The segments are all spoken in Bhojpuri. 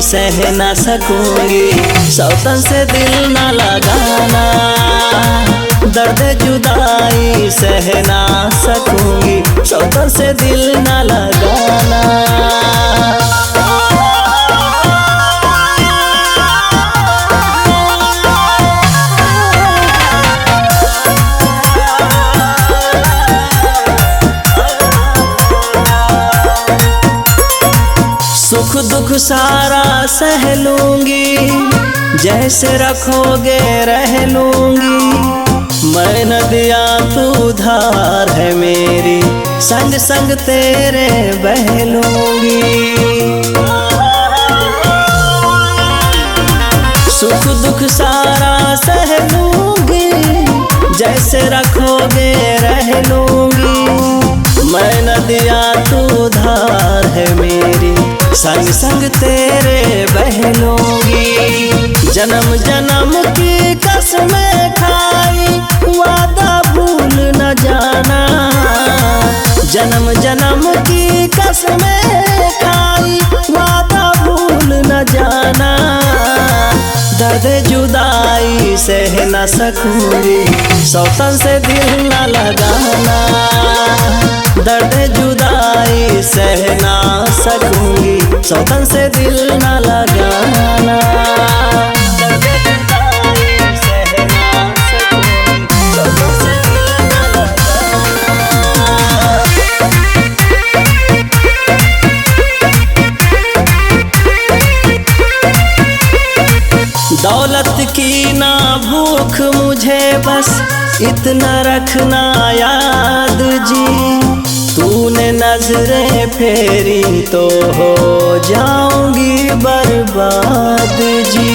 सह ना सकूंगी, सौतन से दिल ना लगाना। दर्द जुदाई सह ना सकूंगी, सौतन से दिल ना लगाना। सुख दुख सारा सह लूंगी, जैसे रखोगे रह लूंगी। मैं न दिया तू धार है मेरी, संग संग तेरे बह लूंगी। सुख दुख सारा सह लूंगी, जैसे रखोगे रह लूंगी। मैं न दिया तू धार है मेरी, संग संग तेरे बह लूंगी। जन्म जन्म की कसमें खाई, वादा भूल न जाना। जन्म जन्म की कसमें खाई, वादा भूल न जाना। दर्द जुदाई सह न सकूंगी, सौतन से दिल न लगाना। दर्द जुदाई सह ना सकूंगी, सौतन से दिल न लगाना। दर्द जुदाई सह ना सकूंगी, सौतन से दिल न लगाना। दौलत की ना भूख मुझे, बस इतना रखना याद जी। तूने नजरें फेरी तो हो जाऊंगी बर्बाद जी।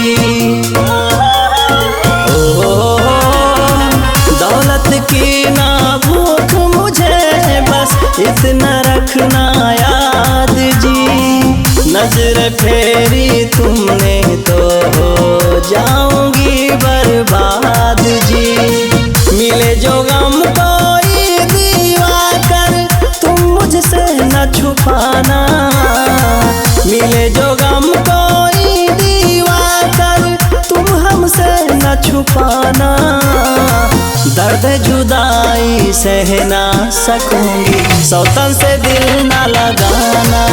ओ दौलत की ना भूख मुझे, बस इतना रखना याद जी। नजर फेरी तुमने तो हो जाऊंगी बर्बाद जी। मिले जो गम कोई दीवा कर, तुम मुझसे न छुपाना। मिले जो गम कोई दीवा कर, तुम हमसे न छुपाना। दर्द जुदाई सह ना सकूंगी, सौतन से दिल न लगाना।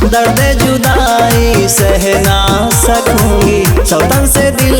दर्द जुदाई सह ना सकूंगी, सौतन से दिल